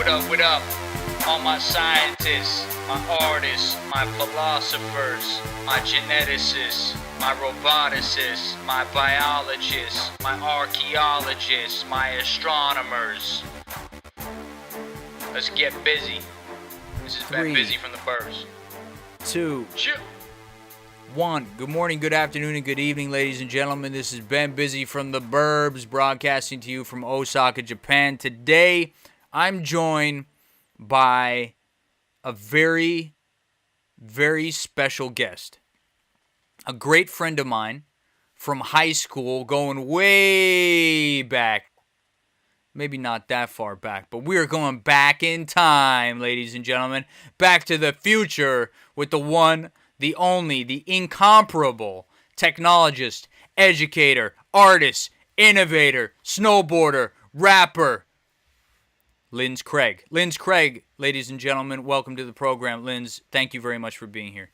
What up? All my scientists, my artists, my philosophers, my geneticists, my roboticists, my biologists, my archaeologists, my astronomers. Let's get busy. This has been Busy from the Burbs. 2, Chip. 1. Good morning, good afternoon, and good evening, ladies and gentlemen. This is Ben Busy from the Burbs, broadcasting to you from Osaka, Japan. Today, I'm joined by a very, very special guest. A great friend of mine from high school, going way back. Maybe not that far back, but we're going back in time, ladies and gentlemen. Back to the future with the one, the only, the incomparable technologist, educator, artist, innovator, snowboarder, rapper, Linz Craig. Linz Craig, ladies and gentlemen, welcome to the program. Linz, thank you very much for being here.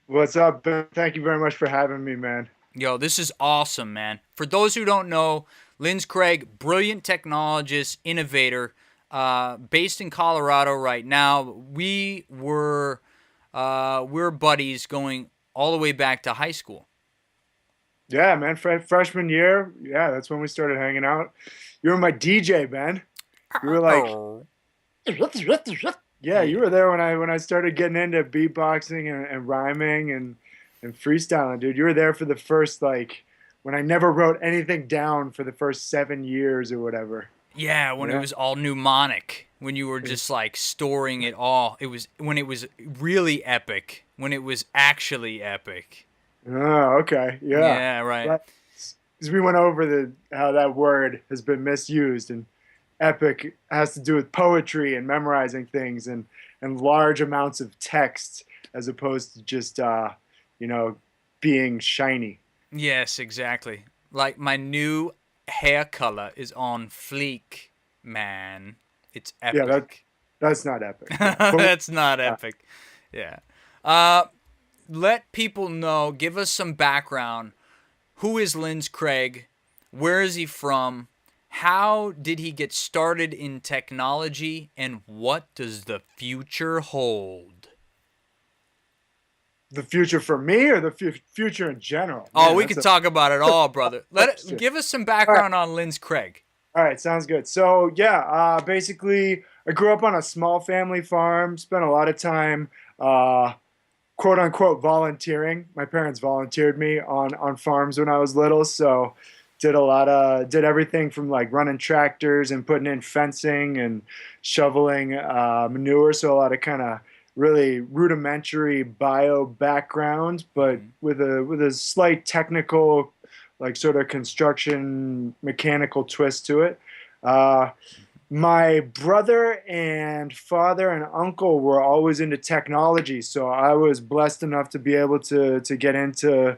What's up, Ben? Thank you very much for having me, man. Yo, this is awesome, man. For those who don't know, Linz Craig, brilliant technologist, innovator, based in Colorado right now. We're buddies going all the way back to high school. Yeah, man. Freshman year. Yeah, that's when we started hanging out. You were my DJ, Ben. You were like, yeah, you were there when I started getting into beatboxing and rhyming and freestyling, dude. You were there for the first, like, when I never wrote anything down for the first 7 years or whatever. Yeah, when it was all mnemonic, when you were just like storing it all. It was when it was really epic, when it was actually epic. Oh, okay. Yeah. Yeah, right. Because we went over how that word has been misused, and epic has to do with poetry and memorizing things and large amounts of text as opposed to just, being shiny. Yes, exactly. Like my new hair color is on fleek, man. It's epic. Yeah, that's not epic. That's not epic. Yeah. Let people know, give us some background. Who is Linz Craig? Where is he from? How did he get started in technology? And what does the future hold? The future for me or the future in general? Oh, Man, we could talk about it all, brother. Give us some background on Linz Craig. All right, sounds good. So, yeah, basically, I grew up on a small family farm, spent a lot of time, quote-unquote, volunteering. My parents volunteered me on farms when I was little, so did everything from, like, running tractors and putting in fencing and shoveling manure, so a lot of kind of really rudimentary bio background, but with a slight technical, like sort of construction mechanical twist to it. My brother and father and uncle were always into technology, so I was blessed enough to be able to get into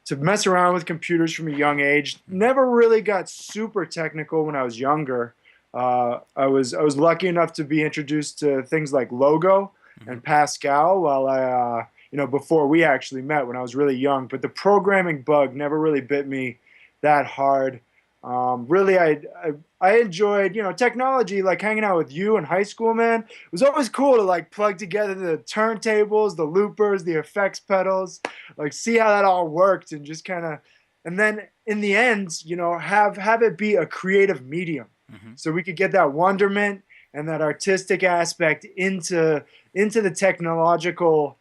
to mess around with computers from a young age. Never really got super technical when I was younger. I was lucky enough to be introduced to things like Logo and Pascal while I, before we actually met when I was really young. But the programming bug never really bit me that hard. Really, I enjoyed, technology, like hanging out with you in high school, man. It was always cool to like plug together the turntables, the loopers, the effects pedals, like see how that all worked and just kind of, and then in the end, have it be a creative medium. So we could get that wonderment and that artistic aspect into the technological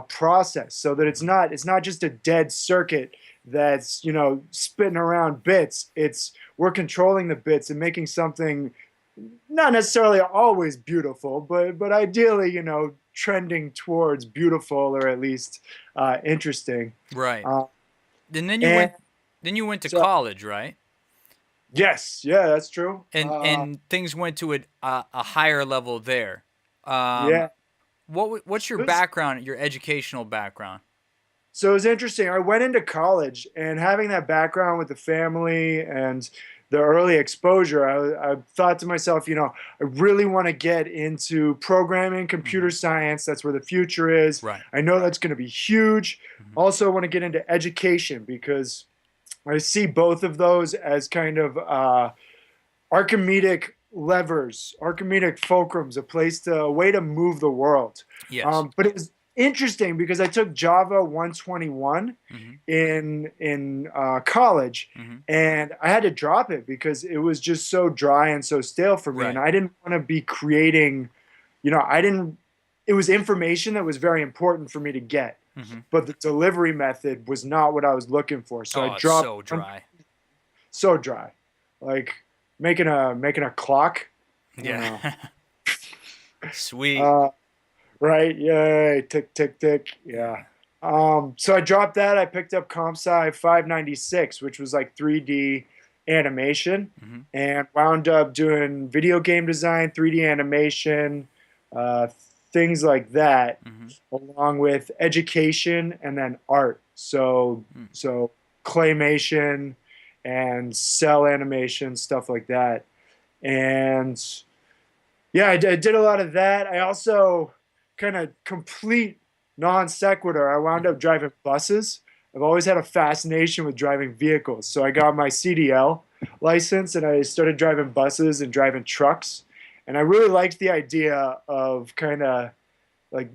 process, so that it's not just a dead circuit that's spitting around bits. We're controlling the bits and making something not necessarily always beautiful, but ideally trending towards beautiful, or at least interesting. Right. And then you went to college, right? Yes, yeah, that's true. And things went to a higher level there. Yeah. What's your background, your educational background? So it was interesting. I went into college, and having that background with the family and the early exposure, I thought to myself, I really want to get into programming, computer science. That's where the future is. Right. I know that's going to be huge. Also, I want to get into education because I see both of those as kind of Archimedes levers, Archimedes fulcrums, a way to move the world. Yes. But it was interesting because I took Java 121 Mm-hmm. in college, Mm-hmm. and I had to drop it because it was just so dry and so stale for me, Right. and I didn't want to be creating. I didn't. It was information that was very important for me to get, Mm-hmm. but the delivery method was not what I was looking for. So Oh, I it's dropped. so dry. So dry, like making a clock. I don't know. Yeah. Sweet. Right? Yay! Tick tick tick. Yeah. Yeah. So I dropped that. I picked up ComSci 596, which was like 3D animation, Mm-hmm. and wound up doing video game design, 3D animation, uh, things like that, Mm-hmm. along with education and then art. So Mm. so claymation and cell animation, stuff like that. And yeah, I did a lot of that. I also kind of complete non sequitur. I wound up driving buses. I've always had a fascination with driving vehicles. So I got my CDL license and I started driving buses and driving trucks. And I really liked the idea of kind of like,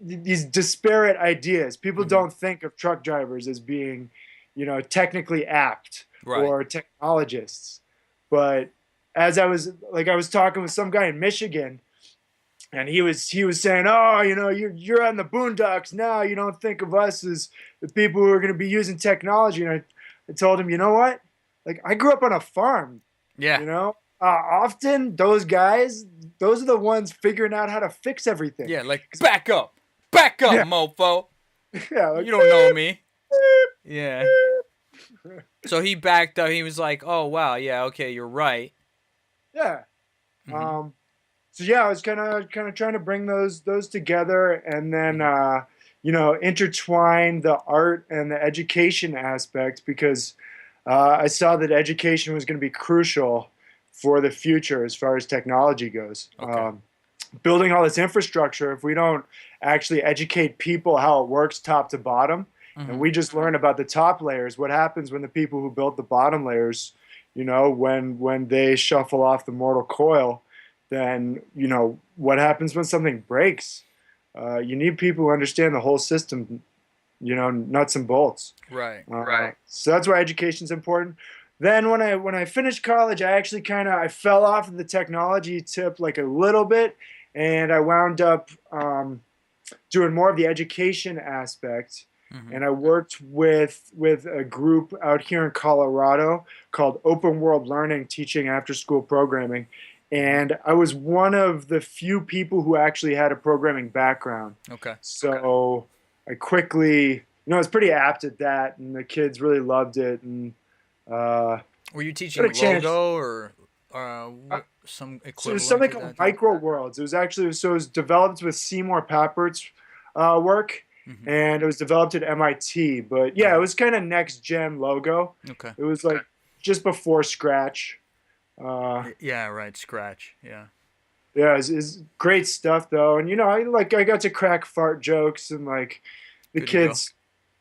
these disparate ideas. People Mm-hmm. don't think of truck drivers as being, technically apt Right. or technologists. But as I was talking with some guy in Michigan, and he was saying, "Oh, you're on the boondocks now. You don't think of us as the people who are going to be using technology." And I told him, "You know what? Like I grew up on a farm. Yeah. Often those guys, those are the ones figuring out how to fix everything." Yeah. Like back up, Yeah. mofo. Yeah, like, You don't know me. Yeah. So he backed up. He was like, "Oh wow, yeah, okay, you're right." yeah. Mhm. So yeah, I was kind of trying to bring those together, and then intertwine the art and the education aspect because I saw that education was going to be crucial for the future as far as technology goes. Okay. Building all this infrastructure, if we don't actually educate people how it works top to bottom, and Mhm. we just learn about the top layers, what happens when the people who built the bottom layers, when they shuffle off the mortal coil, then what happens when something breaks? You need people who understand the whole system, nuts and bolts. Right. So that's why education is important. Then when I finished college, I actually I fell off of the technology tip like a little bit, and I wound up doing more of the education aspect. Mhm. And I worked with a group out here in Colorado called Open World Learning, teaching after school programming. And I was one of the few people who actually had a programming background. Okay. So I quickly, I was pretty apt at that, and the kids really loved it. And Were you teaching got a chance. logo or some So it equivalent was something to called that? Micro Worlds. It was developed with Seymour Papert's work, Mhm. and it was developed at MIT. But yeah, it was kind of next gen logo. Okay. It was like just before Scratch. Yeah. Right. Scratch. Yeah. Yeah, it's great stuff though, and I got to crack fart jokes and like the Good to go. kids.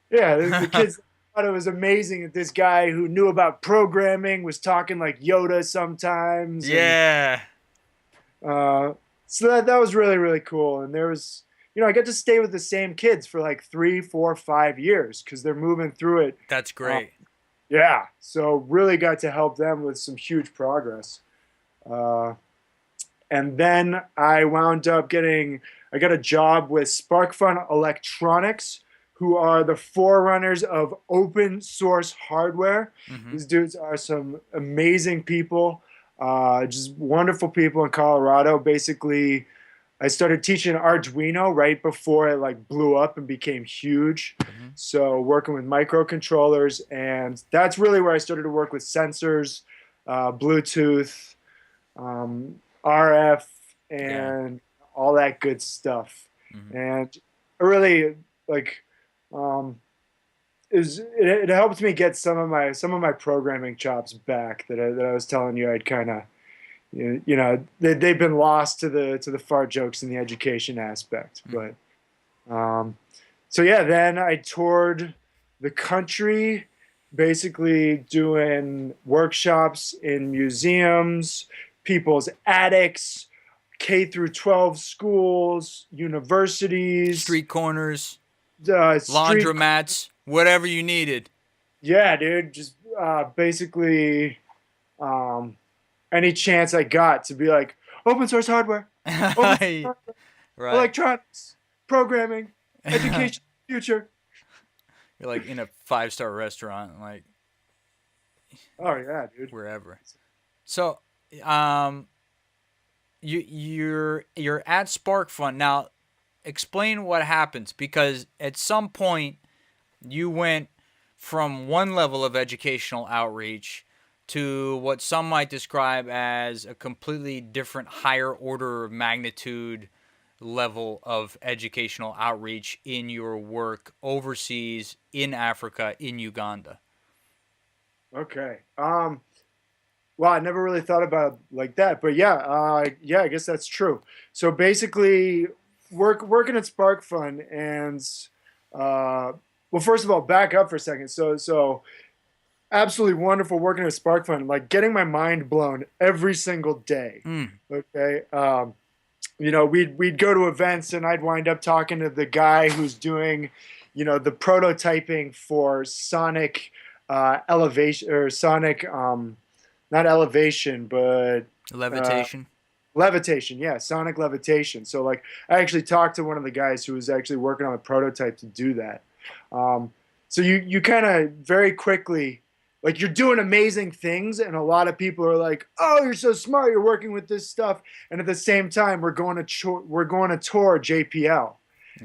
Yeah, the kids thought it was amazing that this guy who knew about programming was talking like Yoda sometimes. Yeah. So that was really really cool, and there was I get to stay with the same kids for like 3, 4, 5 years because they're moving through it. That's great. Yeah, so really got to help them with some huge progress. And then I got a job with Sparkfun Electronics, who are the forerunners of open source hardware. Mhm. These dudes are some amazing people, just wonderful people in Colorado. Basically, I started teaching Arduino right before it like blew up and became huge. Mhm. So working with microcontrollers, and that's really where I started to work with sensors, Bluetooth, RF, and all that good stuff. Mhm. And I really like it helped me get some of my programming chops back that I was telling you I'd kind of they've been lost to the fart jokes and the education aspect. But so yeah, then I toured the country, basically doing workshops in museums, people's attics, K through 12 schools, universities, Street corners, street. laundromats, whatever you needed. Yeah, dude. Just basically any chance I got to be like open source hardware, open source hardware, Right. electronics, programming, education, future. You're like in a 5-star restaurant, like Oh yeah, dude. wherever. So, you're at Sparkfun now. Explain what happens, because at some point you went from one level of educational outreach to what some might describe as a completely different, higher order of magnitude level of educational outreach in your work overseas, in Africa, in Uganda. Okay. Well, I never really thought about it like that, but yeah, I guess that's true. So basically, working at Sparkfun, and well, first of all, back up for a second. So absolutely wonderful working at Sparkfun, like getting my mind blown every single day. Okay. We'd go to events, and I'd wind up talking to the guy who's doing, the prototyping for sonic elevation, or sonic, not elevation, but Levitation. levitation. Yeah, sonic levitation. So like, I actually talked to one of the guys who was actually working on a prototype to do that. So you kind of very quickly, like, you're doing amazing things, and a lot of people are like, "Oh, you're so smart! You're working with this stuff." And at the same time, we're going to tour JPL,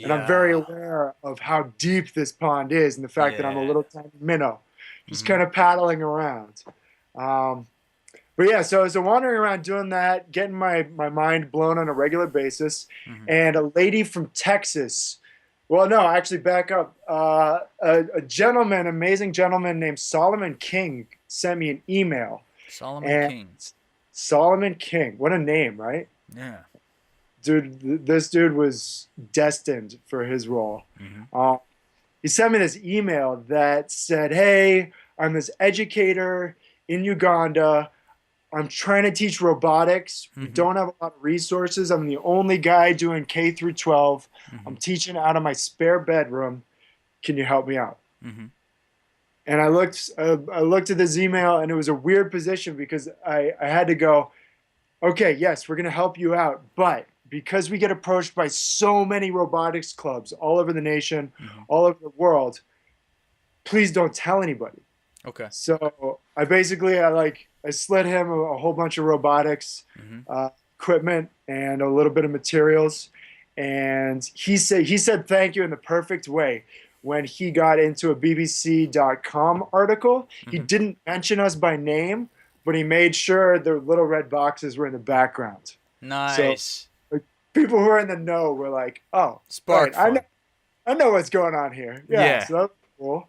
and I'm very aware of how deep this pond is, and the fact that I'm a little tiny minnow, just kind of paddling around. But yeah, so wandering around doing that, getting my mind blown on a regular basis, and a lady from Texas. Well, no, actually, back up. A gentleman, amazing gentleman named Solomon King, sent me an email. Solomon King. What a name, right? Yeah. Dude, this dude was destined for his role. He sent me this email that said, "Hey, I'm this educator in Uganda. I'm trying to teach robotics. We don't have a lot of resources. I'm the only guy doing K through 12. I'm teaching out of my spare bedroom. Can you help me out?" And I looked at this email, and it was a weird position, because I had to go, "Okay, yes, we're going to help you out. But because we get approached by so many robotics clubs all over the nation, all over the world, please don't tell anybody." Okay. So I slid him a whole bunch of robotics equipment and a little bit of materials, and he said thank you in the perfect way when he got into a BBC.com article. He didn't mention us by name, but he made sure the little red boxes were in the background. Nice. So, like, people who are in the know were like, "Oh, Sparkfun. right, I know what's going on here." Yeah. So that was cool.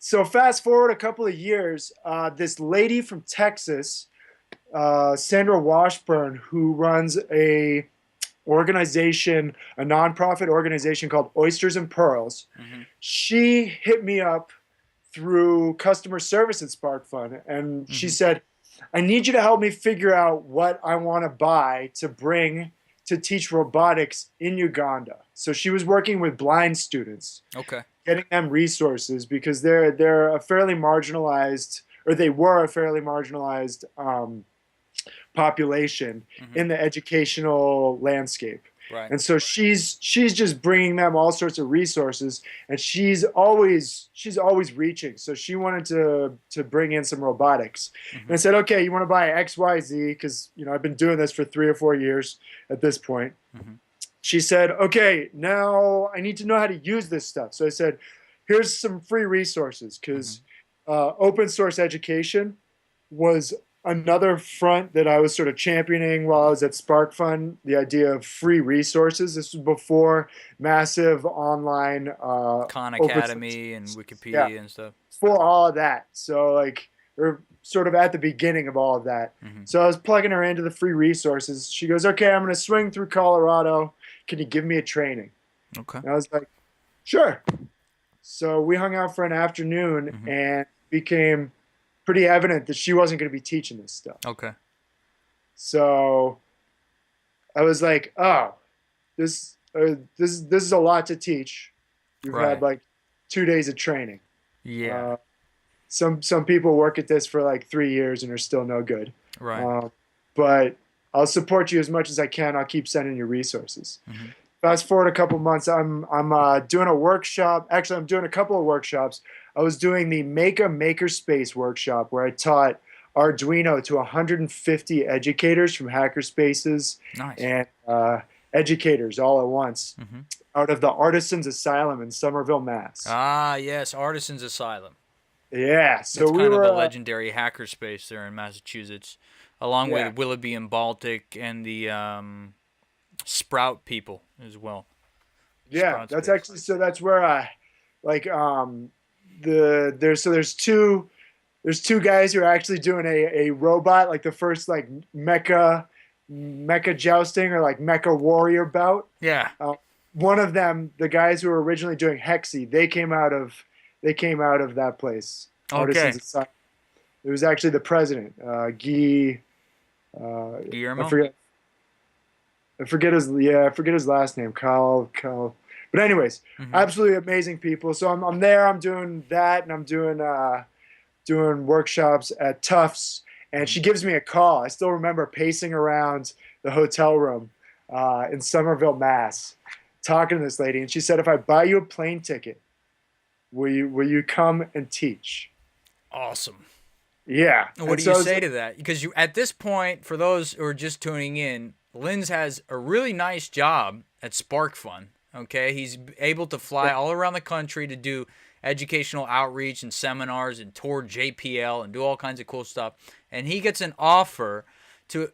So fast forward a couple of years, this lady from Texas, Sandra Washburn, who runs a nonprofit organization called Oysters and Pearls, she hit me up through customer service at Sparkfun, and she said, "I need you to help me figure out what I want to buy to bring to teach robotics in Uganda." So she was working with blind students. Okay. Getting them resources, because they're a fairly marginalized, or they were a fairly marginalized population in the educational landscape. Right. And so she's just bringing them all sorts of resources, and she's always reaching. So she wanted to bring in some robotics, and I said, "Okay, you want to buy XYZ?" Because I've been doing this for 3 or 4 years at this point. She said, "Okay, now I need to know how to use this stuff." So I said, "Here's some free resources," because open source education was another front that I was sort of championing while I was at Sparkfun, the idea of free resources. This was before massive online Khan Academy and Wikipedia and stuff. For all of that. So like, we're sort of at the beginning of all of that. So I was plugging her into the free resources. She goes, "Okay, I'm going to swing through Colorado. Can you give me a training?" Okay. And I was like, "Sure." So we hung out for an afternoon, and became pretty evident that she wasn't going to be teaching this stuff. Okay. So I was like, oh, this is a lot to teach. You've had Right. like 2 days of training. Yeah. Uh, some people work at this for like 3 years and are still no good. Right. Uh, but I'll support you as much as I can. I'll keep sending you resources. Hmm. Fast forward a couple months, I'm doing a workshop. Actually, I'm doing a couple of workshops. I was doing the Make a Makerspace workshop where I taught Arduino to 150 educators from hackerspaces Nice. and educators all at once Hmm. out of the Artisans Asylum in Somerville, Mass. Ah, yes, Artisans Asylum. Yeah, so That's we kind of were a legendary hackerspace there in Massachusetts, along yeah. with Willoughby and Baltic and the Sprout people as well. Yeah, Sprout that's space. actually so that's where I like there's two guys who are actually doing a robot, like the first like mecha jousting or like mecha warrior bout. Yeah. Uh, One of them, the guys who were originally doing Hexy, they came out of that place. Okay. Artisans Asylum. It was actually the president, Guy. I Guillermo. forget. I forget his last name. Kyle. But anyways, Hmm. absolutely amazing people. So I'm there. I'm doing that, and I'm doing workshops at Tufts. And she gives me a call. I still remember pacing around the hotel room in Somerville, Mass, talking to this lady, and she said, "If I buy you a plane ticket, will you come and teach?" Awesome. Yeah. What And do so you I was say like, to that? Because you, at this point, for those who are just tuning in, Linz has a really nice job at Sparkfun. Okay, he's able to fly all around the country to do educational outreach and seminars and tour JPL and do all kinds of cool stuff. And he gets an offer to,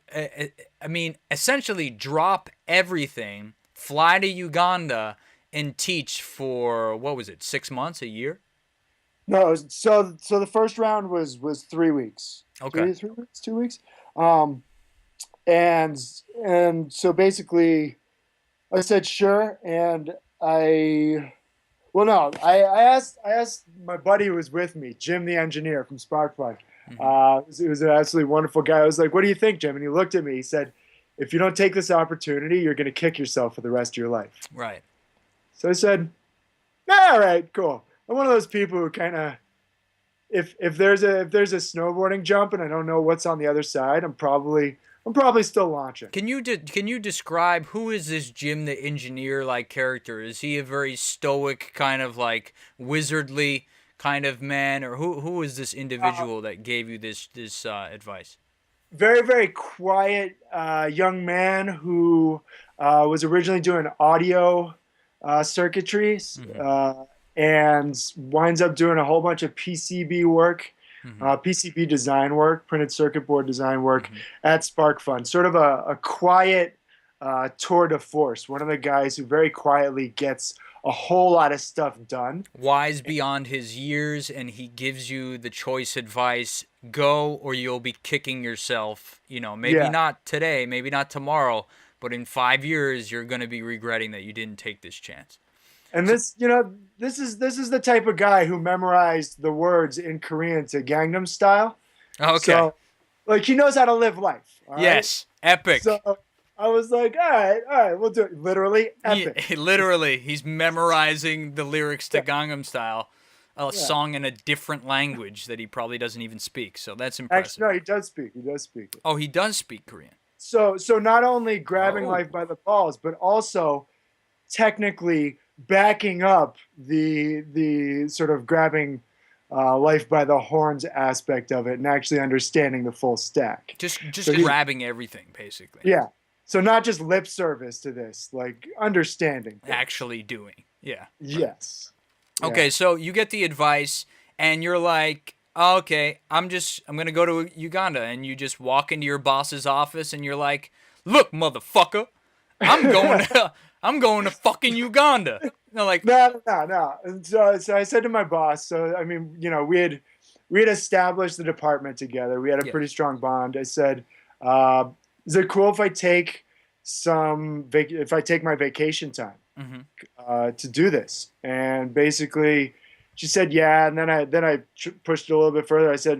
I mean, essentially drop everything, fly to Uganda, and teach for what was it, 6 months, a year? no. So the first round was 3 weeks, Okay. three weeks, 2 weeks. Um, and and so basically I said sure, and I asked my buddy who was with me, Jim the engineer from Sparkfun. Hmm. He was an absolutely wonderful guy. I was like, "What do you think, Jim?" And he looked at me. He said, "If you don't take this opportunity, you're going to kick yourself for the rest of your life." Right. So I said, "All right, cool." I'm one of those people who kind of, if there's a snowboarding jump and I don't know what's on the other side, I'm probably still launching. Can you describe who is this Jim the engineer like character? Is he a very stoic kind of like wizardly kind of man, or who is this Uh, individual that gave you this advice? Very, very quiet young man who was originally doing audio circuitries Hmm. and winds up doing a whole bunch of PCB work, Hmm. PCB design work, printed circuit board design work Hmm. at Sparkfun. Sort of a quiet tour de force. One of the guys who very quietly gets a whole lot of stuff done. Wise beyond his years, and he gives you the choice advice: go or you'll be kicking yourself. You know, maybe Yeah. not today, maybe not tomorrow, but in 5 years you're going to be regretting that you didn't take this chance. And So, this is the type of guy who memorized the words in Korean to Gangnam Style. okay. So, like, he knows how to live life. All right. Yes, epic. So I was like, all right, we'll do it. Literally epic. Literally, he's memorizing the lyrics to Yeah, Gangnam Style, a yeah. song in a different language that he probably doesn't even speak. So that's Actually, impressive. no, he does speak. He does speak it. Oh, he does speak Korean. So not only grabbing Oh, life by the balls, but also technically backing up the sort of grabbing life by the horns aspect of it and actually understanding the full stack. just So he, grabbing everything basically. yeah. So not just lip service to this, like understanding things. Actually doing. Yeah. Right. Yes. Yeah. Okay, so you get the advice and you're like, oh, okay, I'm going to go to Uganda, and you just walk into your boss's office and you're like, "Look, motherfucker, I'm going to I'm going to fucking Uganda." And they're like, No. And so I said to my boss. So I mean, we had established the department together. We had a pretty yes. strong bond. I said, "Is it cool if I take if I take my vacation time Hmm. to do this?" And basically, she said, "Yeah." And then I pushed it a little bit further. I said,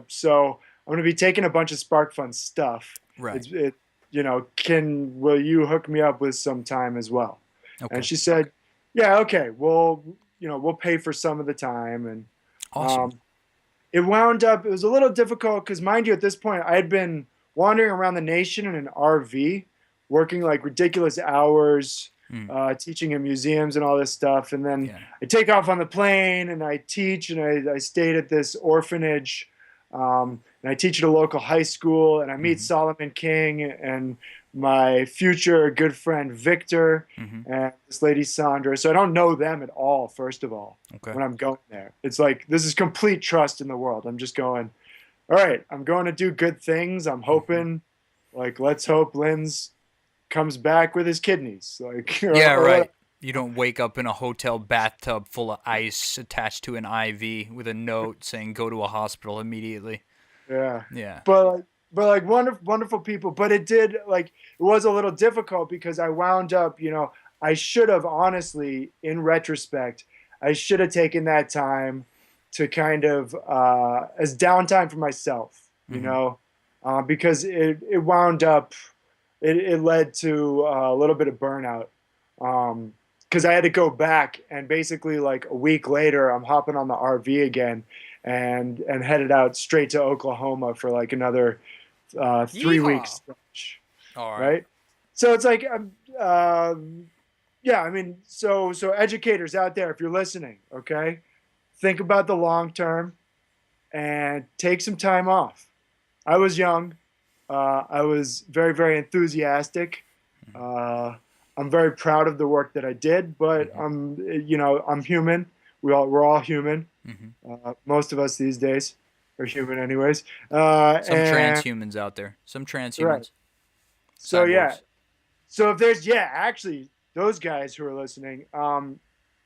"So I'm going to be taking a bunch of Sparkfun stuff, Right. Will you hook me up with some time as well? Okay. And she said, yeah, okay, we'll pay for some of the time. And Awesome. it wound up, it was a little difficult because, mind you, at this point, I had been wandering around the nation in an RV, working like ridiculous hours, teaching in museums and all this stuff. And then I take off on the plane and I teach, and I stayed at this orphanage. And I teach at a local high school, and I meet Solomon King and my future good friend Victor and this lady Sandra. So I don't know them at all, first of all, when I'm going there. It's like, this is complete trust in the world. I'm just going, all right, I'm going to do good things. I'm hoping, like, let's hope Linz comes back with his kidneys. Like, Right. You don't wake up in a hotel bathtub full of ice attached to an IV with a note saying go to a hospital immediately. Yeah. But like wonderful people. But it was a little difficult because I wound up, I should have, honestly, in retrospect, I should have taken that time to kind of as downtime for myself, because it wound up, it led to a little bit of burnout. Because I had to go back, and basically like a week later, I'm hopping on the RV again and headed out straight to Oklahoma for like another 3 weeks stretch. All right. So it's like, I mean, so educators out there, if you're listening, okay, think about the long term and take some time off. I was young. I was very, very enthusiastic. I'm very proud of the work that I did, but I'm human. We're all human. Most of us these days are human, anyways. Some transhumans out there. Some transhumans. Right. So cyborgs. So if there's actually those guys who are listening,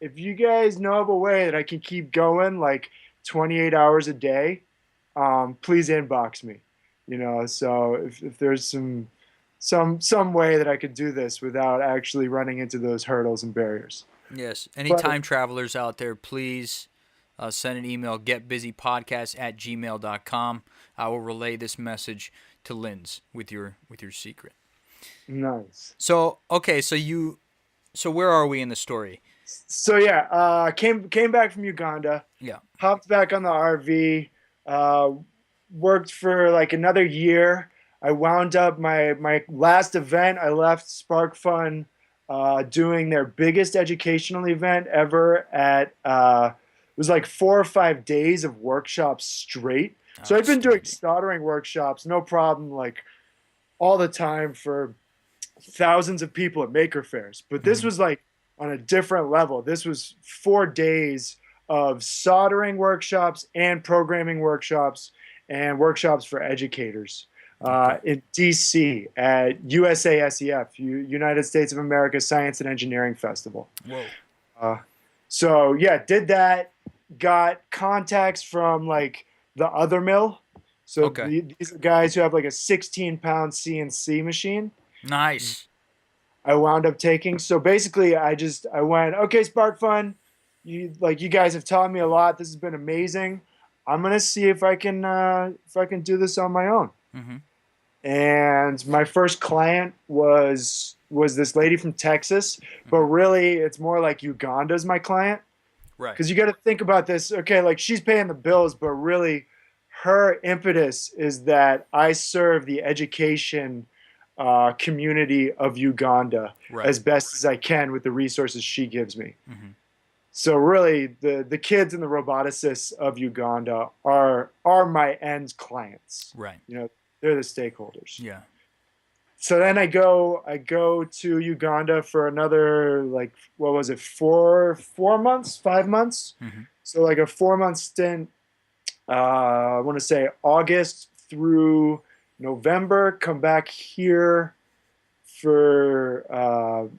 if you guys know of a way that I can keep going like 28 hours a day, please inbox me. So if there's some way that I could do this without actually running into those hurdles and barriers. Yes. Any time travelers out there, please send an email, getbusypodcast@gmail.com. I will relay this message to Linz with your secret. Nice. So, okay, so where are we in the story? So came back from Uganda. Yeah. Hopped back on the RV, worked for like another year. I wound up my last event. I left Sparkfun doing their biggest educational event ever at it was like 4 or 5 days of workshops straight. So I've been doing soldering workshops, no problem, like all the time for thousands of people at maker fairs. But this was like on a different level. This was 4 days of soldering workshops and programming workshops and workshops for educators. In DC at USASEF, United States of America Science and Engineering Festival. Whoa. Did that. Got contacts from like the other mill. So these are guys who have like a 16-pound CNC machine. Nice. I wound up taking. So basically, I went, okay, Sparkfun, you guys have taught me a lot. This has been amazing. I'm gonna see if I can do this on my own. And my first client was this lady from Texas, but really it's more like Uganda's my client. Right. Because you got to think about this. Okay, like she's paying the bills, but really her impetus is that I serve the education community of Uganda as best as I can with the resources she gives me. So really the kids and the roboticists of Uganda are my end clients. Right. They're the stakeholders. Yeah. So then I go to Uganda for another, like, what was it, 4 months, 5 months? So like a 4-month stint, I want to say August through November, come back here for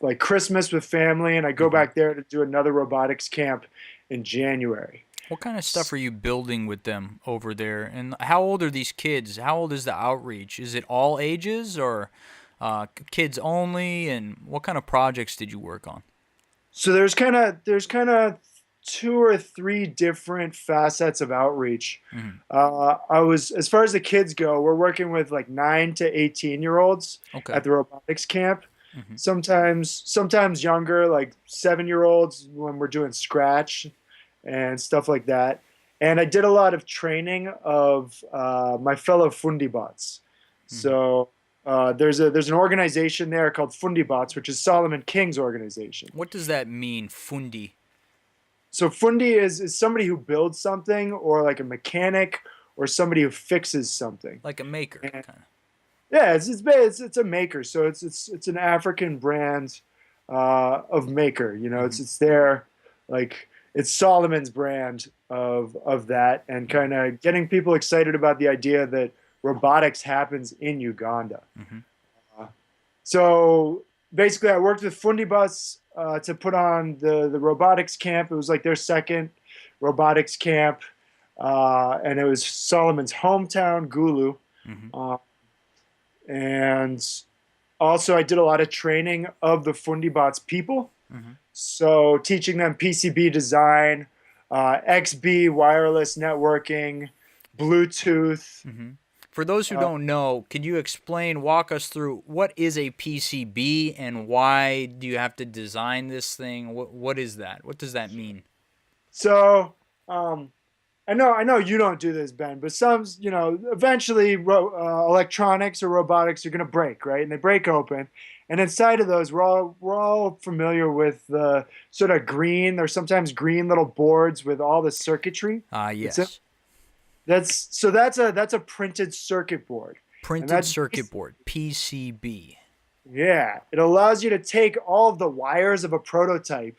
like Christmas with family, and I go back there to do another robotics camp in January. What kind of stuff are you building with them over there? And how old are these kids? How old is the outreach? Is it all ages or kids only? And what kind of projects did you work on? So there's kind of two or three different facets of outreach. Mhm. As far as the kids go, we're working with like 9 to 18-year-olds Okay. at the robotics camp. Mhm. Sometimes younger, like 7-year-olds when we're doing scratch and stuff like that. And I did a lot of training of my fellow Fundibots. Mhm. So there's an organization there called Fundibots, which is Solomon King's organization. What does that mean, fundi? So Fundi is somebody who builds something, or like a mechanic, or somebody who fixes something. Like a maker, And, kind of. yeah, it's a maker. So it's an African brand of maker. You know, Mhm. it's their, like, it's Solomon's brand of that, and kind of getting people excited about the idea that robotics happens in Uganda. Mhm. So basically, I worked with Fundibus to put on the robotics camp. It was like their second robotics camp, and it was Solomon's hometown, Gulu. Mhm. Uh, and also, I did a lot of training of the Fundibots people. Mhm. So teaching them PCB design, XB wireless networking, Bluetooth. Mhm. For those who Uh, don't know, can you walk us through what is a PCB and why do you have to design this thing? What is that? What does that mean? so um, I know you don't do this, Ben, but some, eventually electronics or robotics are going to break, right? And they break open, and inside of those, we're all familiar with the sort of green or sometimes green little boards with all the circuitry. It's in, Yes. that's a printed circuit board, and Printed that's circuit board, PCB. yeah, it allows you to take all of the wires of a prototype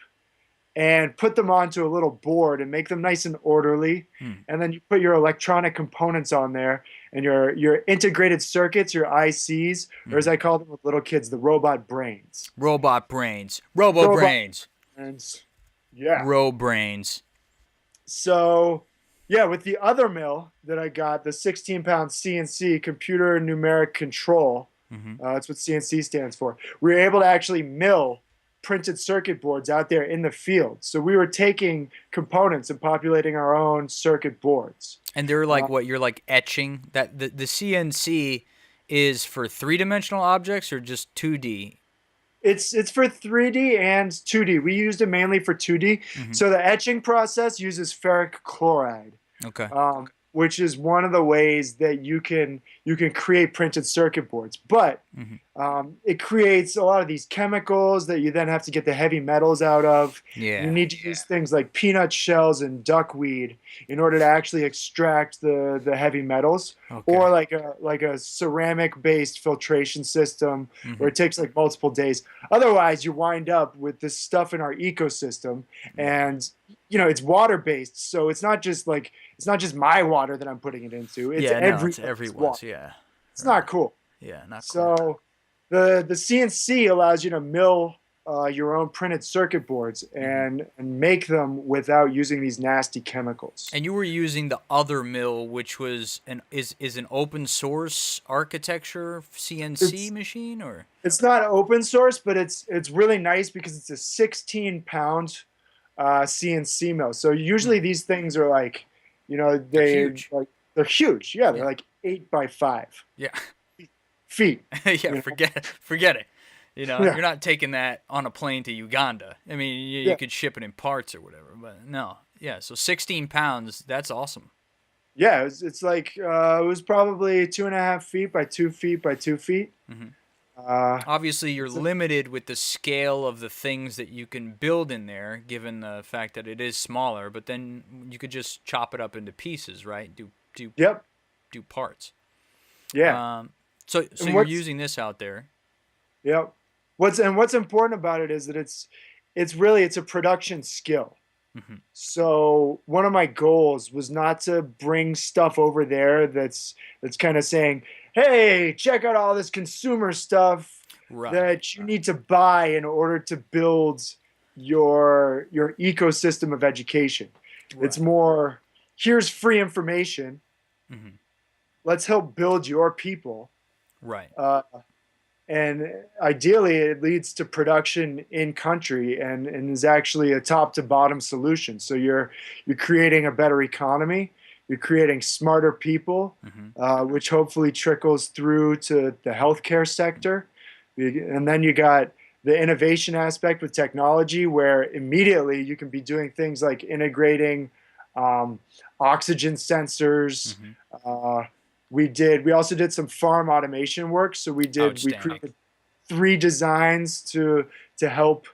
and put them onto a little board and make them nice and orderly. Hmm. And then you put your electronic components on there and your integrated circuits, your ICs, or as Mhm. I call them with little kids, the robot brains. Robot brains. Robo Robot brains. brains. Yeah. Ro brains. So, yeah, with the other mill that I got, the 16-pound CNC, computer numeric control, Mhm. that's what CNC stands for. We were able to actually mill printed circuit boards out there in the field. So we were taking components and populating our own circuit boards. And they're like Uh, what you're like etching that the CNC is for three-dimensional objects or just 2D? it's for 3D and 2D. We used it mainly for 2D. Mhm. So the etching process uses ferric chloride. Okay. Which is one of the ways that you can create printed circuit boards. But Mhm. it creates a lot of these chemicals that you then have to get the heavy metals out of. You Yeah. need to use things like peanut shells and duckweed in order to actually extract the heavy metals, Okay. or like a ceramic based filtration system where Mhm. it takes like multiple days. Otherwise, you wind up with this stuff in our ecosystem, and it's water based, so it's not just my water that I'm putting it into. It's Yeah, no, it's everyone's water. everyone's. Yeah. It's Right. not cool. Yeah, not cool. So the CNC allows you to mill your own printed circuit boards and make them without using these nasty chemicals. And you were using the other mill, which was is an open source architecture CNC It's machine, or it's not open source, but it's really nice because it's a 16-pound CNC mill. So usually these things are like, they're huge. they're huge. Yeah, they're Yeah. like 8 by 5 Yeah. feet. Yeah, You know? forget it. Yeah, You're not taking that on a plane to Uganda. I mean, you yeah, could ship it in parts or whatever, but no. Yeah, so 16 pounds, that's awesome. yeah. It's like it was probably 2.5 feet by 2 feet by 2 feet. Mhm. Uh, Obviously, you're it's a, limited with the scale of the things that you can build in there, given the fact that it is smaller, but then you could just chop it up into pieces, right? Do yep, do parts. yeah. So And you're what's using this out there. yep. What's important about it is that it's a production skill. Hmm. So one of my goals was not to bring stuff over there that's kind of saying, "Hey, check out all this consumer stuff Right. that you need to buy in order to build your ecosystem of education." It's Right. more, here's free information. Hmm. Let's help build your people. Right. Uh, and ideally it leads to production in country and is actually a top to bottom solution. So you're creating a better economy, you're creating smarter people, which hopefully trickles through to the healthcare sector. And then you got the innovation aspect with technology, where immediately you can be doing things like integrating oxygen sensors. We also did some farm automation work. So we created 3 designs to help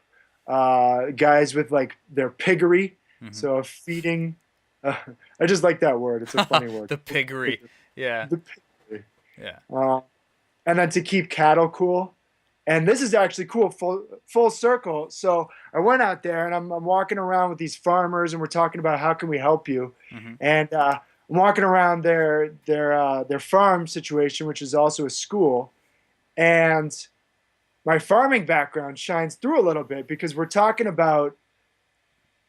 guys with like their piggery. So feeding. I just like that word. It's a funny word. The piggery. Yeah. The piggery. Yeah. And then to keep cattle cool. And this is actually cool, full circle. So I went out there and I'm walking around with these farmers and we're talking about how can we help you. And I'm walking around their farm situation, which is also a school. And my farming background shines through a little bit because we're talking about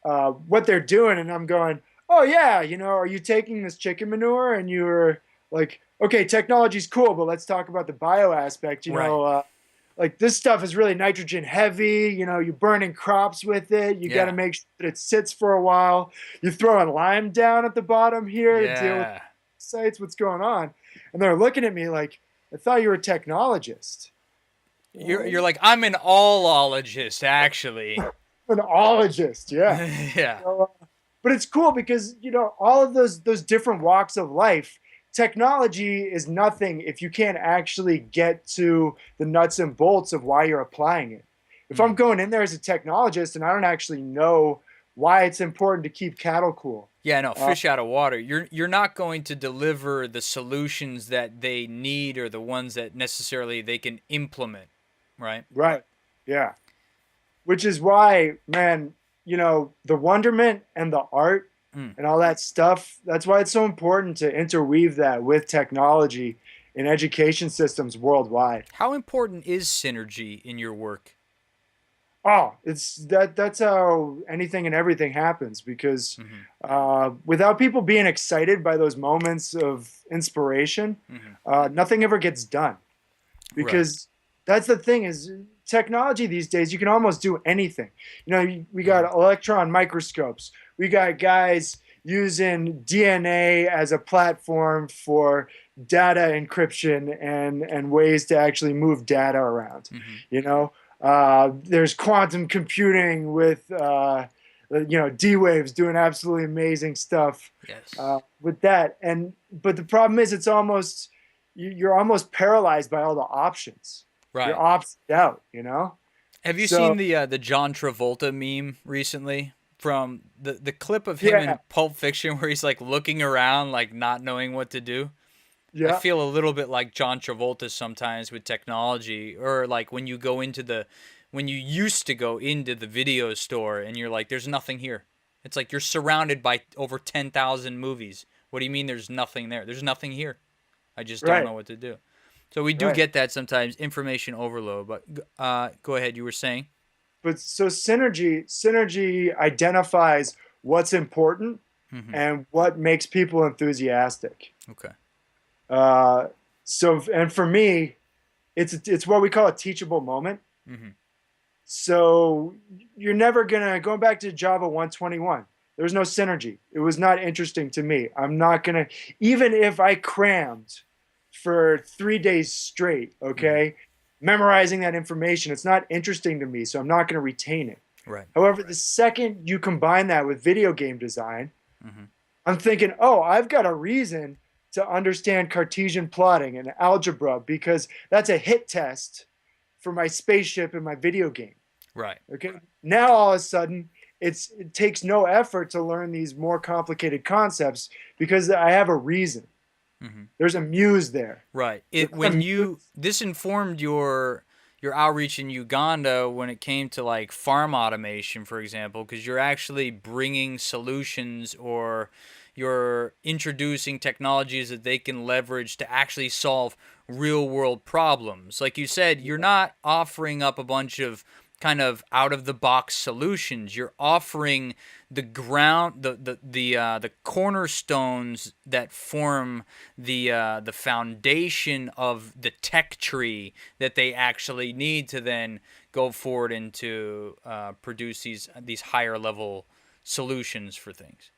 what they're doing. And I'm going, oh yeah, are you taking this chicken manure? And you're like, okay, technology's cool, but let's talk about the bio aspect. Like this stuff is really nitrogen heavy. You're burning crops with it. You got to make sure that it sits for a while. You're throwing lime down at the bottom here to deal with sites. What's going on? And they're looking at me like, I thought you were a technologist. You're like, I'm an allologist, actually. An ologist, yeah. Yeah. So, but it's cool because, all of those different walks of life, technology is nothing if you can't actually get to the nuts and bolts of why you're applying it. If I'm going in there as a technologist and I don't actually know why it's important to keep cattle cool. Yeah, no, fish out of water. You're not going to deliver the solutions that they need or the ones that necessarily they can implement, right? Right, yeah. Which is why, man, the wonderment and the art and all that stuff, that's why it's so important to interweave that with technology in education systems worldwide. How important is synergy in your work? Oh, that's how anything and everything happens because without people being excited by those moments of inspiration, nothing ever gets done. Because that's the thing is technology these days, you can almost do anything. We got electron microscopes. We got guys using DNA as a platform for data encryption and ways to actually move data around. There's quantum computing with D-Waves doing absolutely amazing stuff with that. But the problem is you're almost paralyzed by all the options. Right. You're opted out, Have you seen the John Travolta meme recently? From the clip of him in Pulp Fiction where he's like looking around like not knowing what to do. I feel a little bit like John Travolta sometimes with technology, or like when you used to go into the video store and you're like, there's nothing here. It's like you're surrounded by over 10,000 movies. What do you mean there's nothing there? There's nothing here. I just don't know what to do. So we do get that sometimes, information overload. But go ahead, you were saying? But so synergy identifies what's important and what makes people enthusiastic. Okay. And for me, it's what we call a teachable moment. So you're never going back to Java 121. There was no synergy. It was not interesting to me. I'm not gonna, even if I crammed for 3 days straight, memorizing that information, it's not interesting to me, so I'm not going to retain it. Right. However, the second you combine that with video game design, I'm thinking, oh, I've got a reason to understand Cartesian plotting and algebra because that's a hit test for my spaceship in my video game. Right. Okay. Now all of a sudden, it takes no effort to learn these more complicated concepts because I have a reason. There's a muse there. Right. This informed your outreach in Uganda when it came to like farm automation, for example, because you're actually bringing solutions or you're introducing technologies that they can leverage to actually solve real world problems. Like you said, you're not offering up a bunch of kind of out of the box solutions. You're offering the ground, the cornerstones that form the foundation of the tech tree that they actually need to then go forward and to produce these higher level solutions for things.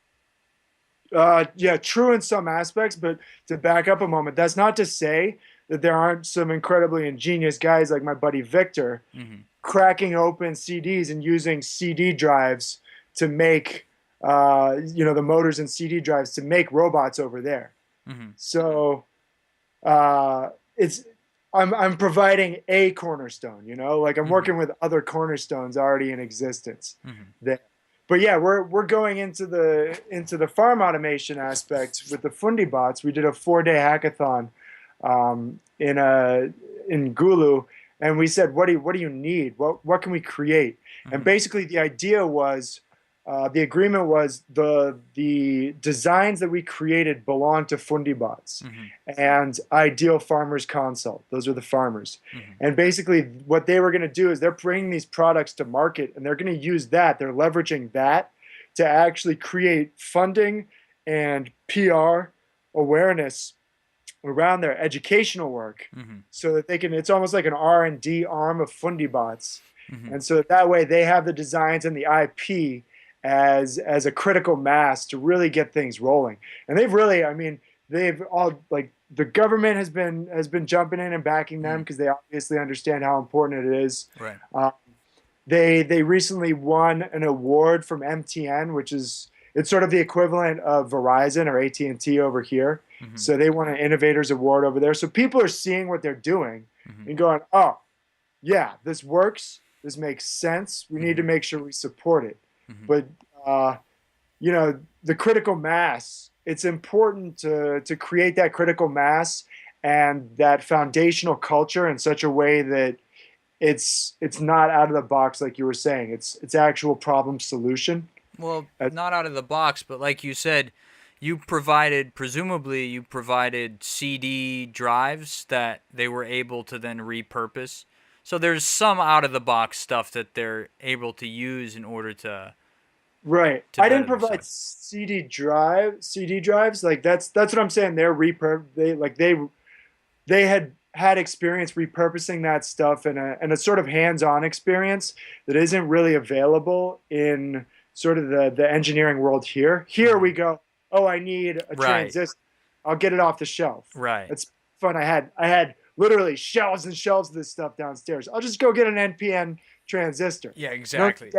Yeah, true in some aspects, but to back up a moment, that's not to say that there aren't some incredibly ingenious guys like my buddy Victor cracking open CDs and using CD drives to make, the motors and CD drives to make robots over there. So it's I'm providing a cornerstone, like I'm working with other cornerstones already in existence there. But yeah, we're going into the farm automation aspect with the Fundi bots. We did a 4-day hackathon in Gulu, and we said, what do you need? What can we create? And basically, the idea was, the agreement was the designs that we created belong to Fundi bots and Ideal Farmers Consult. Those are the farmers. And basically, what they were going to do is they're bringing these products to market, and they're going to use that. They're leveraging that to actually create funding and PR awareness around their educational work, so that they can. It's almost like an R&D arm of Fundi bots, and so that way they have the designs and the IP as a critical mass to really get things rolling. And they've really, they've all, like, the government has been jumping in and backing them because they obviously understand how important it is. Right. They recently won an award from MTN, which is, it's sort of the equivalent of Verizon or AT&T over here. So they won an Innovators Award over there. So people are seeing what they're doing and going, oh, yeah, this works. This makes sense. We need to make sure we support it. But, the critical mass, it's important to create that critical mass and that foundational culture in such a way that it's not out of the box, like you were saying. It's actual problem solution. Well, not out of the box, but like you said, presumably you provided CD drives that they were able to then repurpose. So there's some out of the box stuff that they're able to use in order to. Right. I didn't provide CD drives. Like that's what I'm saying. They had experience repurposing that stuff and a sort of hands-on experience that isn't really available in sort of the engineering world here. Here we go, oh, I need a transistor. I'll get it off the shelf. Right. It's fun. I had literally shelves and shelves of this stuff downstairs. I'll just go get an NPN transistor. Yeah, exactly.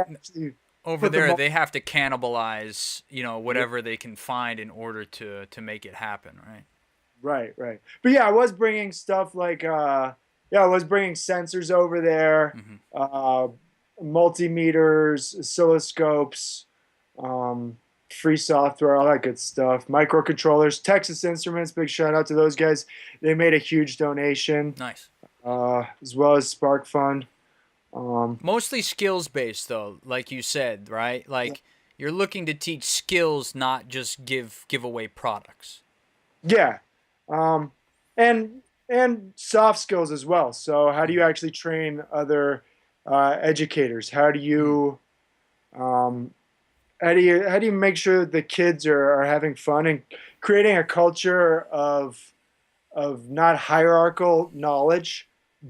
Over there, they have to cannibalize, whatever they can find in order to make it happen, right? Right. But yeah, I was bringing stuff like, I was bringing sensors over there, multimeters, oscilloscopes, free software, all that good stuff. Microcontrollers, Texas Instruments, big shout out to those guys. They made a huge donation. Nice. As well as Sparkfun. Mostly skills based though, like you said, right? Like you're looking to teach skills, not just give away products. Yeah. And soft skills as well. So how do you actually train other educators? How do you make sure that the kids are having fun and creating a culture of not hierarchical knowledge,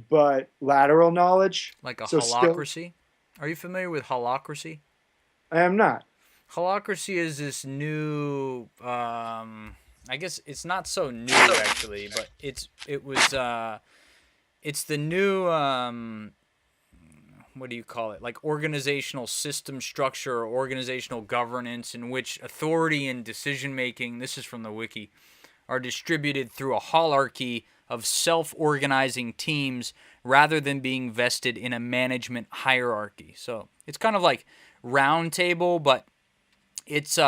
but lateral knowledge? Like a holacracy? Are you familiar with holacracy? I am not. Holacracy is this new, I guess it's not so new actually, but it's the new, what do you call it? Like organizational system structure or organizational governance in which authority and decision making, this is from the wiki, are distributed through a holarchy of self-organizing teams rather than being vested in a management hierarchy. So it's kind of like round table, but it's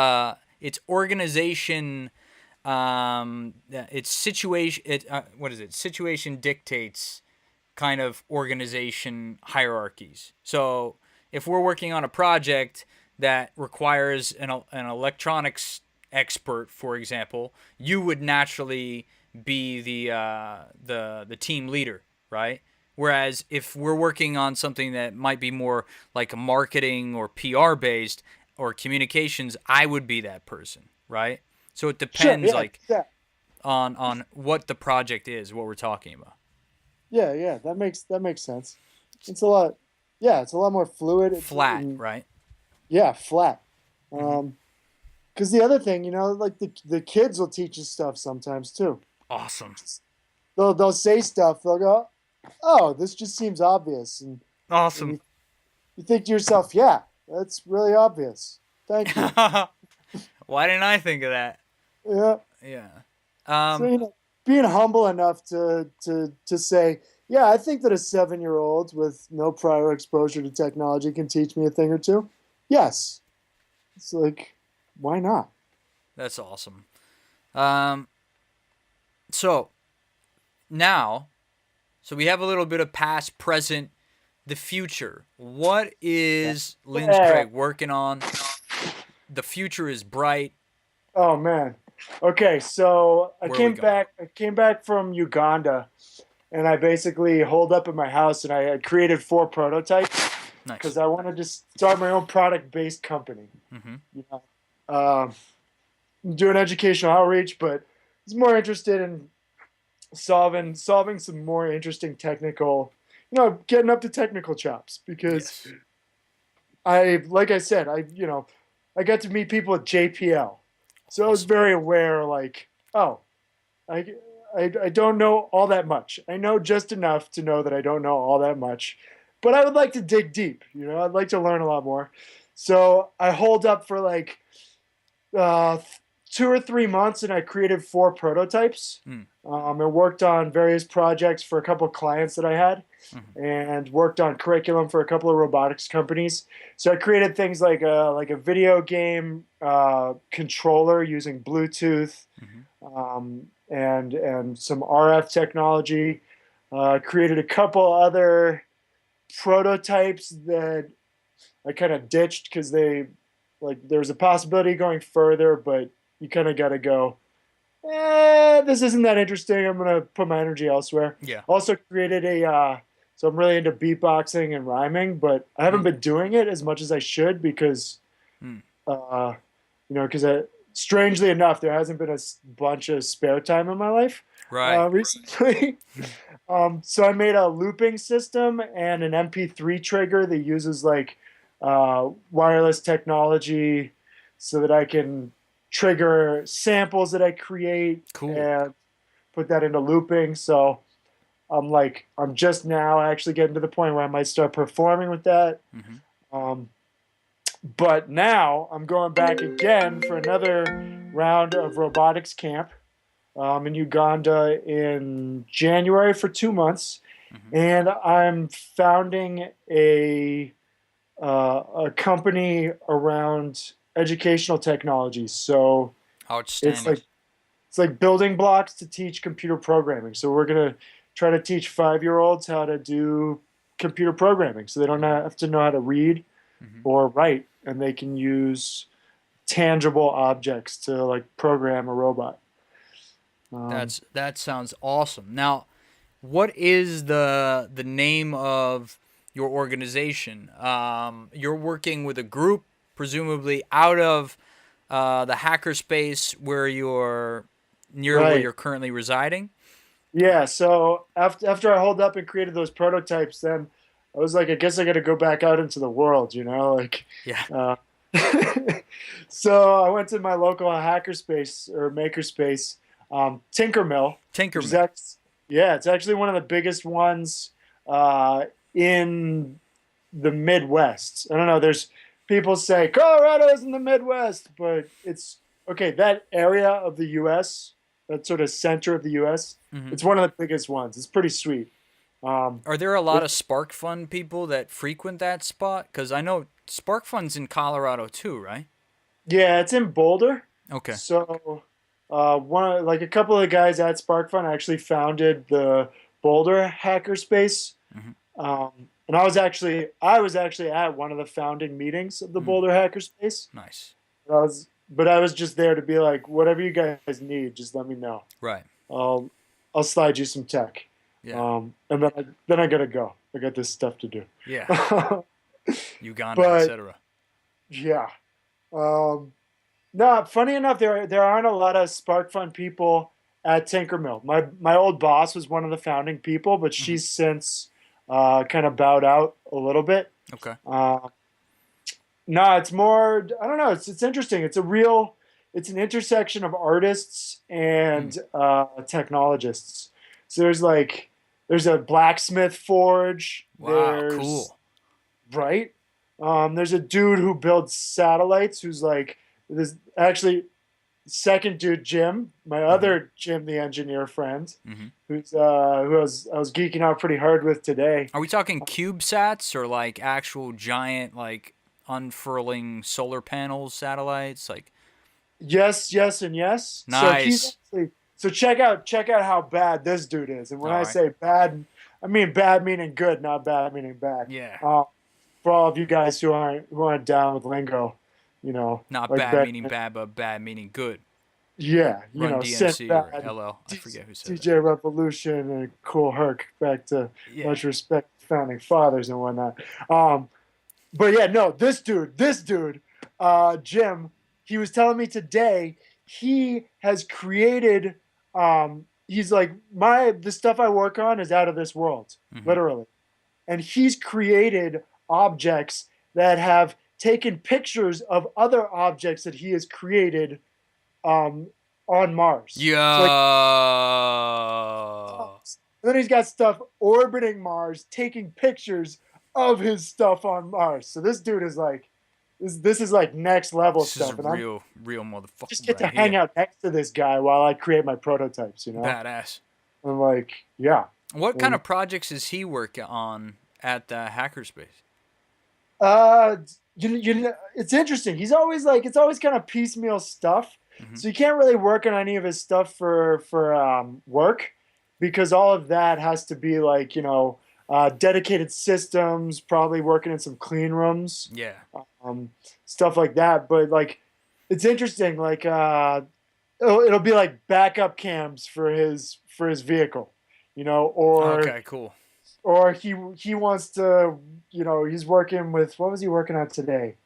organization. It's situation. What is it? Situation dictates kind of organization hierarchies. So if we're working on a project that requires an electronics expert, for example, you would naturally be the team leader, right? Whereas if we're working on something that might be more like a marketing or PR based or communications, I would be that person, right? So it Sure. depends Yeah. like Yeah. on what the project is, what we're talking about. Yeah. Yeah. That makes sense. It's a lot. Yeah. It's a lot more fluid. Flat, right? Yeah, flat. Hmm. Because the other thing, like the kids will teach you stuff sometimes too. Awesome. They'll say stuff. They'll go, "Oh, this just seems obvious," and Awesome. you think to yourself, "Yeah, that's really obvious. Thank you." Why didn't I think of that? Yeah. Yeah. So Um, being humble enough to say, "Yeah, I think that a 7-year-old with no prior exposure to technology can teach me a thing or two." Yes. It's like, why not? that's awesome. Um, so now, so we have a little bit of past, present, the future. What is Linz Yeah. Craig working on? The future is bright. Oh man. Okay, so Where are we going? I came back from Uganda, and I basically holed up in my house, and I had created 4 prototypes Nice. because I wanted to start my own product-based company. Mm-hmm. You know, doing educational outreach, but I was more interested in solving some more interesting technical, getting up to technical chops because Yes. like I said, I got to meet people at JPL, so I was Awesome. very aware, like, oh, I, I don't know all that much. I know just enough to know that I don't know all that much, but I would like to dig deep. I'd like to learn a lot more. So I holed up for like uh, 2 or 3 months, and I created 4 prototypes. Mm. And worked on various projects for a couple of clients that I had, Mm-hmm. and worked on curriculum for a couple of robotics companies. So I created things like a video game controller using Bluetooth, Mm-hmm. and some RF technology. Created a couple other prototypes that I kind of ditched because there's a possibility going further, but you kind of got to go, this isn't that interesting. I'm gonna put my energy elsewhere. Yeah. Also created so I'm really into beatboxing and rhyming, but I haven't Mm. been doing it as much as I should because, Mm. uh, strangely enough, there hasn't been a bunch of spare time in my life Right. recently. So I made a looping system and an MP3 trigger that uses like wireless technology so that I can trigger samples that I create Cool. and put that into looping. So I'm just now actually getting to the point where I might start performing with that. Mm-hmm. Um, but now I'm going back again for another round of robotics camp in Uganda in January for 2 months, Mm-hmm. and I'm founding a company around educational technologies. So it's Outstanding. like it's like building blocks to teach computer programming. So we're gonna try to teach 5-year-olds how to do computer programming, so they don't have to know how to read Mm-hmm. or write, and they can use tangible objects to like program a robot. That sounds awesome. Now, what is the name of your organization? You're working with a group, presumably out of the hackerspace where you're near where Right. you're currently residing. Yeah. So after I holed up and created those prototypes, then I was like, I guess I got to go back out into the world, like. Yeah. Uh, so I went to my local hackerspace or makerspace, Tinkermill, which is Tinkerman. yeah, it's actually one of the biggest ones in the Midwest. I don't know. There's people say Colorado's in the Midwest, but it's okay. That area of the U.S., that sort of center of the U.S., Mm-hmm. it's one of the biggest ones. It's pretty sweet. Are there a lot It, of Sparkfun people that frequent that spot? Because I know Sparkfun's in Colorado too, right? yeah, it's in Boulder. Okay. So like a couple of guys at Sparkfun actually founded the Boulder Hackerspace. Mm-hmm. And I was actually at one of the founding meetings of the Mm. Boulder Hackerspace. Nice. But I was just there to be like, whatever you guys need, just let me know. Right. I'll slide you some tech. Yeah. And then I gotta go. I got this stuff to do. Yeah. Uganda, But etc. yeah. Um, no, funny enough, there aren't a lot of Sparkfun people at Tinkermill. My old boss was one of the founding people, but Hmm. she's since kind of bowed out a little bit. Okay. Uh, no, it's more. I don't know. It's interesting. It's an intersection of artists Hmm. and technologists. So there's a blacksmith forge. Wow. There's Cool. right. There's a dude who builds satellites. Who's like this actually second dude, Jim, my Hmm. other Jim, the engineer friend, Hmm. who's who I was geeking out pretty hard with today. Are we talking CubeSats or like actual giant like unfurling solar panels satellites? Like Yes, yes, and yes. So he's nice. actually so check out how bad this dude is. And when All I right. say bad, I mean bad meaning good, not bad meaning bad. Yeah. For all of you guys who aren't down with lingo, you know, Not like bad bad, meaning bad, but bad meaning good. yeah, you Run know, DMC or Sinbad, LL. I forget who said that. DJ Revolution, and Cool Herc. Back to Yeah. much respect, founding fathers and whatnot. Um, But yeah, no, this dude, Jim, he was telling me today he has created. He's like the stuff I work on is out of this world, Hmm. literally, and he's created objects that have taken pictures of other objects that he has created um, on Mars. Yo. So like, and then he's got stuff orbiting Mars, taking pictures of his stuff on Mars. So this dude is like, this is like next level This is stuff, and I'm real just motherfucker get to right hang here. out next to this guy while I create my prototypes. You know, Badass. I'm like, yeah. What kind And, of projects is he working on at the Hackerspace? uh, it's interesting. He's always like, it's always kind of piecemeal stuff. Hmm. So you can't really work on any of his stuff for work because all of that has to be like dedicated systems, probably working in some clean rooms, Yeah. um, stuff like that. But like, it's interesting. Like, it'll be like backup cams for his vehicle, Okay, cool. or he wants to, he's working with what was he working on today?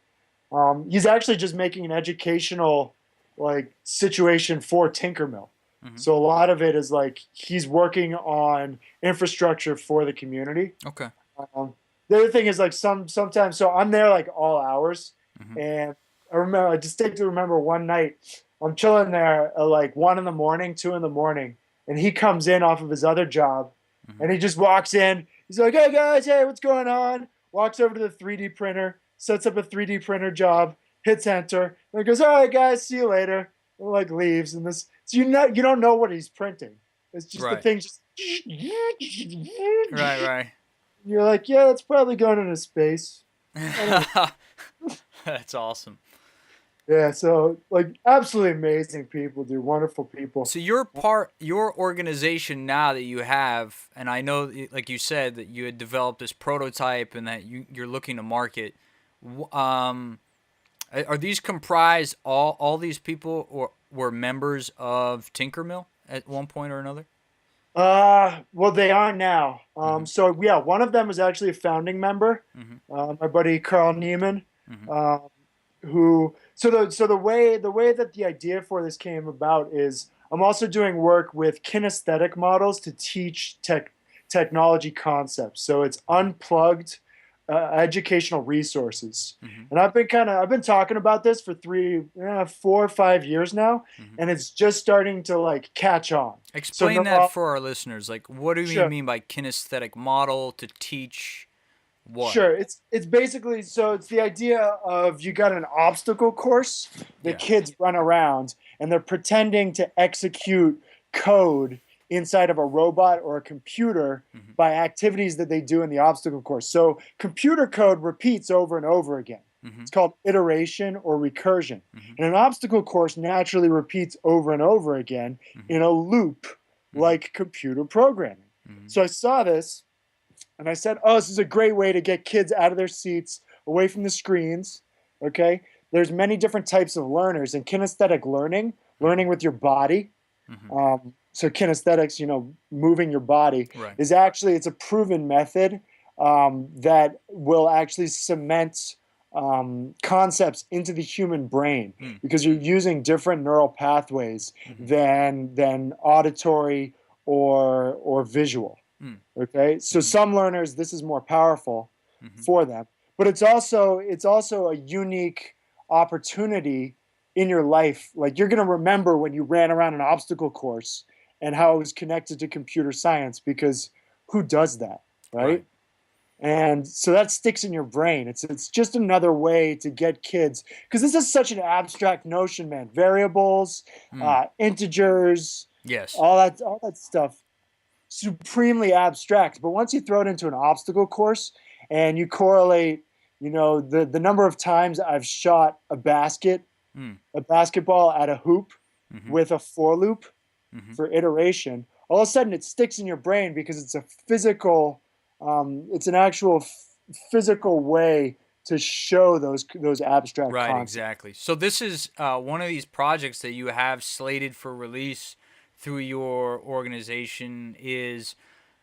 He's actually just making an educational like situation for Tinkermill. Hmm. So a lot of it is like he's working on infrastructure for the community. Okay. Um, the other thing is like sometimes, so I'm there like all hours, Hmm. and I distinctly remember one night I'm chilling there at like 1 in the morning, 2 in the morning, and he comes in off of his other job, Hmm. and he just walks in. He's like, "Hey guys, hey, what's going on?" Walks over to the 3D printer, sets up a 3D printer job, hits enter, and he goes, "All right, guys, see you later." And like leaves, and this so you don't know what he's printing. It's just the Right. thing just. Right. Right. You're like, yeah, that's probably going into space. I don't know. That's awesome. Yeah, so like absolutely amazing people, dude. Wonderful people. So your organization now that you have, and I know, like you said, that you had developed this prototype and that you're looking to market. Are these comprised all these people or were members of Tinkermill at one point or another? Well, they are now. Hmm. So yeah, one of them was actually a founding member, Hmm. my buddy Carl Neiman, Hmm. um, who. So the way that the idea for this came about is I'm also doing work with kinesthetic models to teach technology concepts. So it's unplugged educational resources. Hmm. And I've been talking about this for 4 or 5 years now, Hmm. and it's just starting to like catch on. So Explain no, that for our listeners. Like, what do you sure, mean by kinesthetic model to teach what? sure. It's basically so it's the idea of you got an obstacle course that Yeah. kids run around and they're pretending to execute code inside of a robot or a computer Hmm. by activities that they do in the obstacle course. So computer code repeats over and over again. Hmm. It's called iteration or recursion. Hmm. And an obstacle course naturally repeats over and over again Hmm. in a loop Hmm. like computer programming. Hmm. So I saw this and I said, "Oh, this is a great way to get kids out of their seats, away from the screens." Okay? There's many different types of learners, and kinesthetic learning, learning with your body, Hmm. so kinesthetics, moving your body, Right. is actually, it's a proven method that will actually cement concepts into the human brain, because you're using different neural pathways than auditory or visual. Okay, so some learners, this is more powerful for them, but it's also a unique opportunity in your life. Like, you're going to remember when you ran around an obstacle course and how it was connected to computer science, because who does that, right? And so that sticks in your brain. It's just another way to get kids, because this is such an abstract notion, man. Variables, integers, Yes. all that stuff, supremely abstract. But once you throw it into an obstacle course and you correlate, the number of times I've shot a basketball at a hoop with a for loop for iteration, all of a sudden it sticks in your brain, because it's a physical, it's an actual physical way to show those abstract Right, concepts. exactly. So this is one of these projects that you have slated for release through your organization is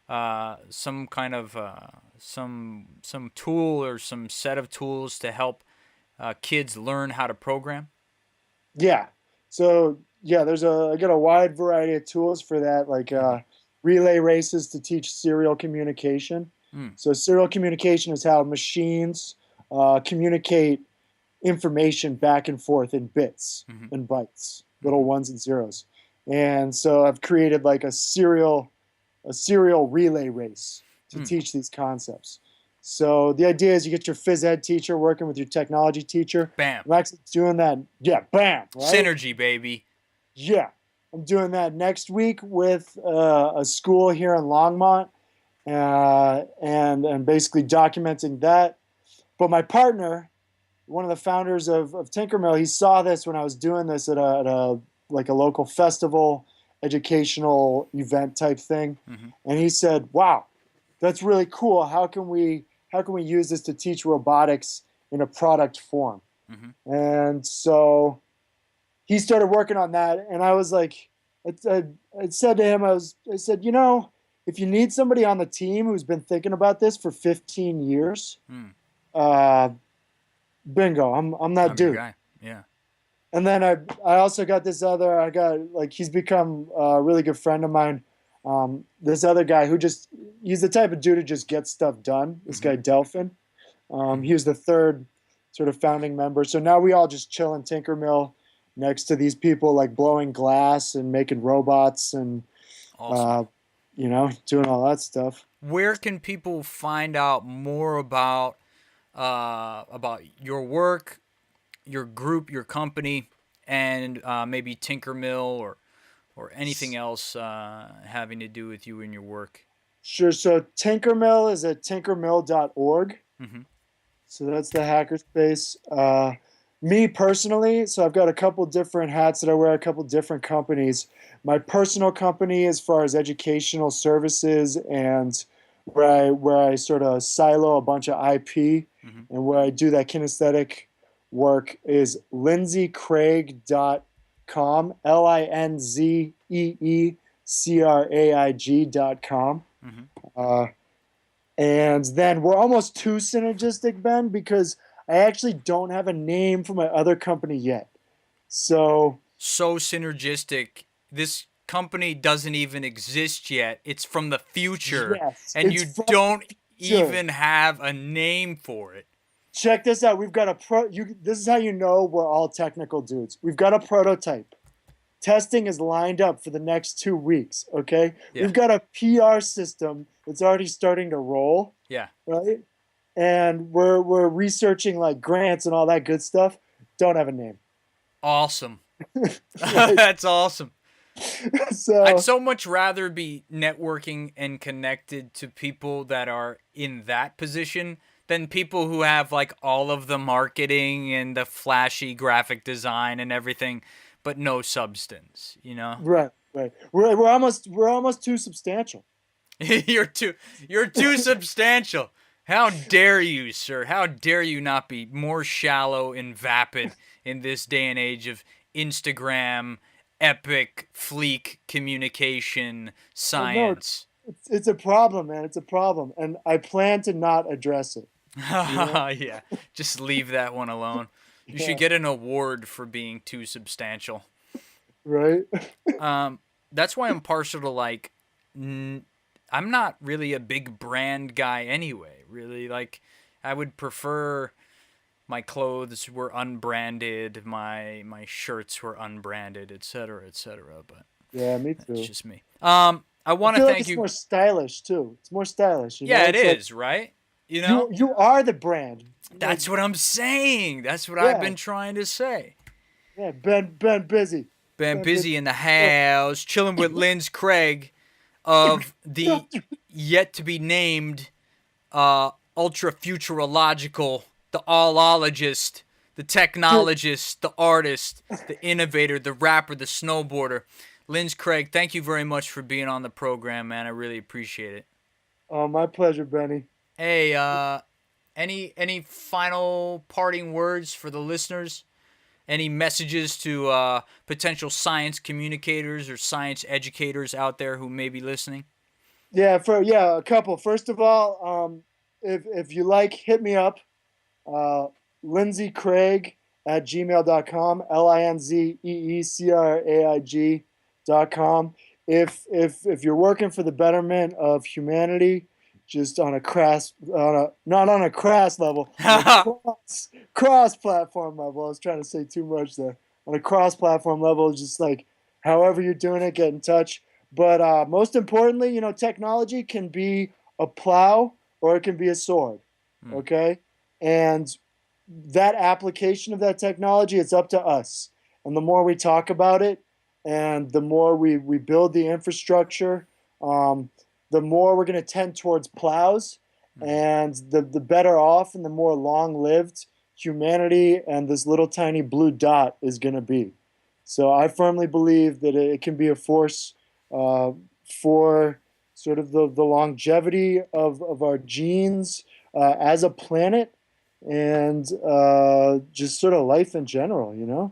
some kind of some tool or some set of tools to help kids learn how to program. Yeah. So yeah, I got a wide variety of tools for that, like relay races to teach serial communication. So serial communication is how machines communicate information back and forth in bits and bytes, little ones and zeros. And so I've created like a serial relay race to teach these concepts. So the idea is you get your phys ed teacher working with your technology teacher. Bam. I'm actually doing that. Yeah, bam. Right? Synergy, baby. Yeah. I'm doing that next week with a school here in Longmont, and basically documenting that. But my partner, one of the founders of Tinkermill, he saw this when I was doing this at a local festival, educational event type thing, and he said, "Wow, that's really cool. How can we use this to teach robotics in a product form?" And so he started working on that, and I was like, I said to him, I said, if you need somebody on the team who's been thinking about this for 15 years, bingo, I'm that dude. Your guy. Yeah. And then I also got this other, he's become a really good friend of mine. This other guy he's the type of dude who just gets stuff done. This guy, Delphin. He was the third sort of founding member. So now we all just chill in Tinkermill next to these people, like blowing glass and making robots and, awesome. Doing all that stuff. Where can people find out more about your work, your group, your company, and maybe Tinkermill or anything else having to do with you and your work? Sure. So Tinkermill is at tinkermill.org. So that's the hackerspace. Me personally, so I've got a couple different hats that I wear, a couple different companies. My personal company, as far as educational services and where I sort of silo a bunch of IP and where I do that kinesthetic work, is lindseycraig.com, linzeecraig.com. And then we're almost too synergistic, Ben, because I actually don't have a name for my other company yet. So synergistic. This company doesn't even exist yet. It's from the future. Yes, and you don't even have a name for it. Check this out. We've got this is how you know we're all technical dudes. We've got a prototype. Testing is lined up for the next 2 weeks, okay? Yeah. We've got a PR system that's already starting to roll. Yeah. Right? And we're researching like grants and all that good stuff. Don't have a name. Awesome. That's awesome. So I'd so much rather be networking and connected to people that are in that position than people who have like all of the marketing and the flashy graphic design and everything, but no substance, Right. We're almost too substantial. You're too substantial. How dare you, sir? How dare you not be more shallow and vapid in this day and age of Instagram epic fleek communication Oh, no, science. it's a problem, man. It's a problem, and I plan to not address it. You know? Yeah, just leave that one alone. You should Yeah. get an award for being too substantial. Right. That's why I'm partial to like. I'm not really a big brand guy anyway. Really, like, I would prefer my clothes were unbranded, my shirts were unbranded, etc., etc. But Yeah, me that's too. just me. I I want to feel like thank it's you. more stylish too. It's more stylish. You know, Yeah, it it's like is, right? You you know, you are the brand. Like, that's what I'm saying. That's what I've yeah, been trying to say. yeah. Ben busy. Been Ben busy. busy in the Oh, house, chilling with Linz Craig of the yet to be named ultra futurological, the allologist, the dude, technologist, the artist, the innovator, the rapper, the snowboarder. Linz Craig, thank you very much for being on the program, man. I really appreciate it. oh, my pleasure, Benny. Hey, any final parting words for the listeners? Any messages to potential science communicators or science educators out there who may be listening? Yeah, a couple. First of all, if you like, hit me up. Uh, Lindsay Craig at gmail.com. LinzeeCraig.com. If you're working for the betterment of humanity, just on a crass on a not on a crass level, on a cross platform level. I was trying to say too much there. On a cross platform level, just like however you're doing it, get in touch. But most importantly, technology can be a plow or it can be a sword. Hmm. Okay, and that application of that technology, it's up to us. And the more we talk about it, and the more we build the infrastructure, um, the more we're going to tend towards plows, and the better off and the more long lived humanity and this little tiny blue dot is going to be. So I firmly believe that it can be a force uh, for sort of the longevity of our genes as a planet and just sort of life in general, you know?